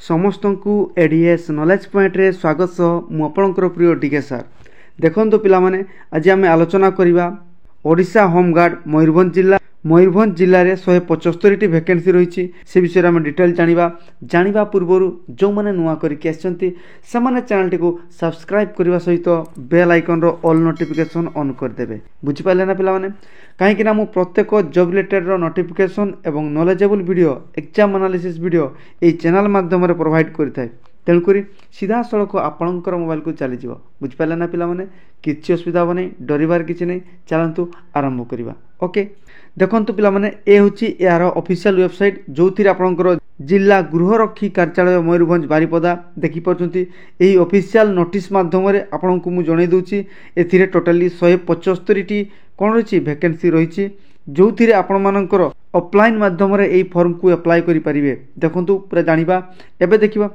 समस्त को ADS knowledge point रे स्वागत सह मु आपणकर प्रिय डीके सार देखो पिला माने आज आम आलोचना करवा ओडिशा होमगार्ड मयूरभंज जिले में 175 वैकेंसी रही से विषय में डिटेल जाना पूर्व जो मैंने नुआ करके चैनल को सब्सक्राइब करने सहित बेल आइकन रो ऑल नोटिफिकेशन ऑन करदे बुझिपारे ना पिला माने कहीं मु प्रत्येक जॉब रिलेटेड नोटिफिकेशन एवं knowledgeable video exam analysis video ये चैनल माध्यम प्रोवाइड करता तेणुक सीधा सड़क आपणकर मोबाइल को चलीज बुझिपारे ना पिला माने किसी असुविधा हे नहीं डरबार किसी नहीं चलतु आरंभ करवा ओके देखु पिला माने ए होची यार ऑफिशियल वेबसाइट जो थी आपणकर जिला गृहरक्षी कार्यालय मयूरभंज बारिपदा देखी पार्टी यही ऑफिशियल नोटिस माध्यम आपन को मुझे जन दूसरी ए टोटाली 175 कौन रही वैकेंसी रही जो थी आपण मानकर ऑफलाइन माध्यम फॉर्म को अप्लाई करें देखु पूरा जाना एवं देखा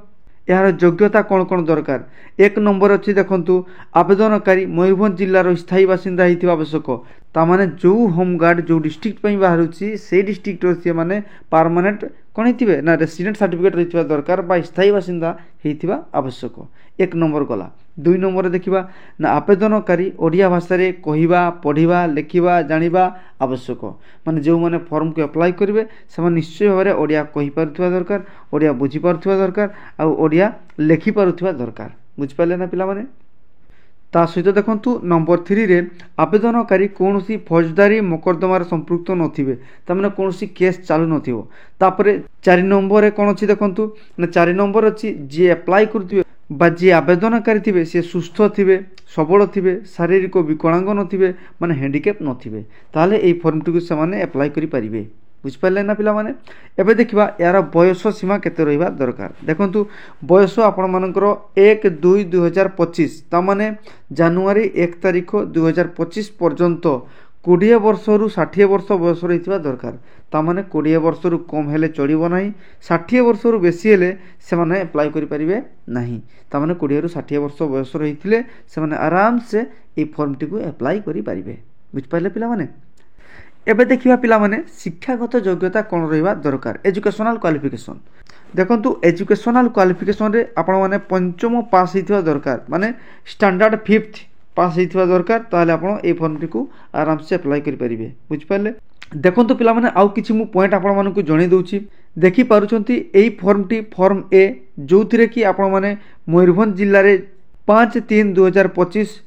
यार योग्यता कौन कौन दरकार एक नंबर अच्छी देखु आवेदनकारी मयूरभंज जिलार स्थायी बासिंदा होता आवश्यक ताने जो होमगार्ड जो डिस्ट्रिक्ट बाहर से डिस्ट्रिक्ट सी मैंने परमानेंट कौन होते ना रेसिडेंट सर्टिफिकेट रही दरकार बा स्थायी बासिंदा होता आवश्यक एक नंबर गला दुई नंबर देखा ना आवेदनकारी ओडिया भाषा कहवा पढ़ा लिखा जाना आवश्यक माने जो मैंने फॉर्म को अप्लाई करेंगे से निश्चय भाव में ओडिया कहीपरुवा दरकार ओडिया बुझीपरुवा दरकार आउ ओडिया लिखिपरुवा दरकार बुझिपारे ना पिला माने ता सहित देखु नंबर 3 रे आवेदनकारी कौन सी फौजदारी मोकद्दमार संपृक्त नथिबे तामाने कौन सी केस चालू नथिबो तापरे 4 नंबर रे कौन अछि देखु ना 4 नंबर अछि जे अप्लाई करथिबे बा जे आवेदनकारी थिबे से सुस्थ थिबे सबल थिबे शारीरिक विकलांग नथिबे माने हैंडिकैप नथिबे ताले एई फॉर्म टिकु से माने अप्लाई करि परिबे बुझिपारे ना पिला माने एबे देखिबा यार बयस सीमा केते रहिबा दरकार देखंतु बयस आपण मानकर 1/2/2025 ता माने जनवरी 1 तारिख 2025 पर्यंत 20 वर्ष रु 60 वर्ष बयस रहितबा दरकार ता माने 20 वर्ष रु कम हेले चढ़िबो नाही 60 वर्ष रु बेसी हेले से माने अप्लाई करि परिबे नाही ता माने 20 रु 60 वर्ष बयस रहितले से माने आराम से ए फॉर्म टिकु अप्लाई करि परिबे बुझिपाले पिला माने एबे देखिबा पिला माने शिक्षागत योग्यता कौन रहिबा दरकार एजुकेशनल क्वालिफिकेशन देखंतु एजुकेशनल क्वालिफिकेशन रे आपण माने पंचम पास हितवा दरकार माने स्टैंडर्ड 5th पास हितवा दरकार ताले आपण ए फॉर्म टिकु आराम से अप्लाई करि परिबे बुझिपाले देखंतु पिला माने आउ किछि मु पॉइंट आपण मानकु जणै दउछि देखि पारुछंती एई फॉर्म टी फॉर्म ए जोथिरे कि आपण माने मयूरभंज जिल्ला रे 5/3/2025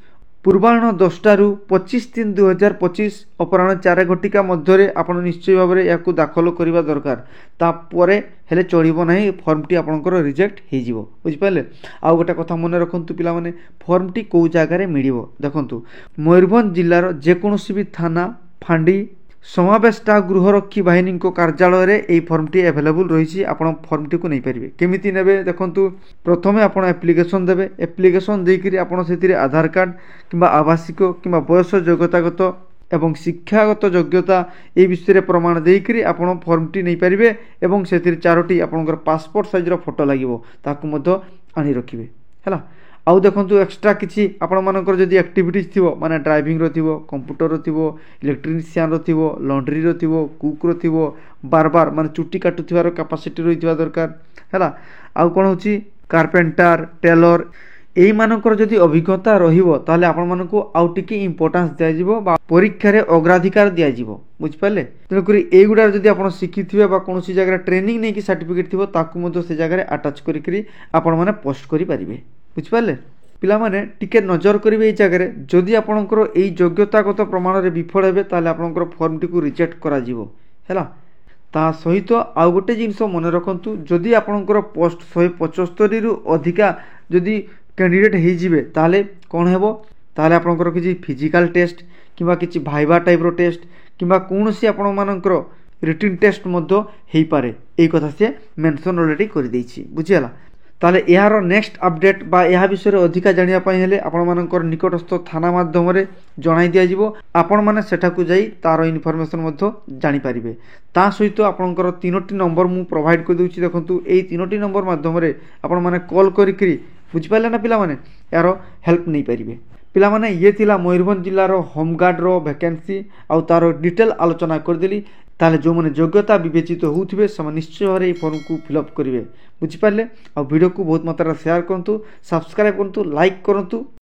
पूर्वाह्न 10टारू 25/3/2025 अपराह्न 4 घटिका मध्य आपण निश्चय भाव में या दाखल करने दरकार तापरे हेले चढ़ो ना फॉर्म टी आपंकर रिजेक्ट हो बुझिपारे आउ गोटे कथा मन रखु पिला माने फॉर्म टी कौ जगार मिल देखु मयूरभंज जिलार जेकोसी भी थाना फांडी समावेशटा गृहरक्षी बाहिनी कार्यालय रे एई फॉर्म टी अवेलेबल रही आपण फॉर्म टी को नहीं पारे केमिति नेबे देखंतु प्रथमे आपण एप्लिकेशन देबे एप्लिकेशन देकरी आपण सेतिरे आधार कार्ड किंबा आवासिक किंबा बयस योग्यतागत एवं शिक्षागत योग्यता ए विषय प्रमाण देकरी आपण फॉर्म टी नहीं पारे एवं सेतिरे 4टी आपणकर पासपोर्ट साइज रो फोटो लागिवो ताकू मध्य आनी रखिबे हैला आउ देखंतु एक्स्ट्रा किछि आपण मानकर जदी एक्टिविटीज थिवो माने ड्राइविंग रो थिवो कंप्यूटर रो थिवो इलेक्ट्रिशियन रो थिवो लॉन्ड्री रो थिवो कुक रो थिवो बार माने चुट्टी काटुथिवार कैपेसिटी रहितबा दरकार हैला आउ कोन होछि कारपेंटर टेलर एई मानकर जदी अभिज्ञता रहिबो ताले आपण मानको आउ टिके इंपोर्टेंस दिया जिवो बा परीक्षा रे अग्राधिकार दिया जिवो बुझ पाले तेनकरी एई गुडा जदी आपण सिखिथिबे बा कोनोसी जगह ट्रेनिंग नै कि सर्टिफिकेट थिबो ताकू मधो से जगह रे अटैच करिकरी आपण माने पोस्ट करि परिबे बुझिपारे पिला माने टिके नजर करेंगे ये जगह जदि आपणकर यही योग्यतागत प्रमाण में विफल हे ताले आपणकर फॉर्म टी को रिजेक्ट करा जिवो हैला ता सहित आउ गोटे जिनस मन रखंतु जदि आपणकर पोस्ट 175 रु अधिका जदि कैंडिडेट हो जिवे ताले कोन हेबो ताले आपणकर किछि फिजिकल टेस्ट किंबा किछि भाइबा टाइप रो टेस्ट किंबा कोनोसी आपण मानकर रिटन टेस्ट मध्य हेई पारे एई कथा से मेंशन ऑलरेडी कर देछि बुझियाला ताले यार नेक्स्ट अपडेट बा यह विषय अधिका जानिया पई हेले आपण मानकर निकटस्थ थाना माध्यम रे जणाई दिया जिवो आपण माने सेठा को जाई तार इनफॉरमेशन मध्य जानि परिबे ता सहित आपणकर 3टी नंबर मु प्रोवाइड कर दोछि देखंतु एई 3टी नंबर माध्यम रे आपण माने कॉल करिकरी बुझि पाले ना पिला माने यार हेल्प नै परिबे पिला माने ये थिला मयूरभंज जिल्लार होमगार्ड रो वैकेंसी आउ तार डिटेल आलोचना कर देली ताले जो माने योग्यता विवेचित होउथिबे सम निश्चय भाବରେ ए फॉर्म को फिलअप करिवे बुझिपारे आ वीडियो को बहुत मात्रा सेयार करूँ, सब्सक्राइब करूँ, लाइक करूँ।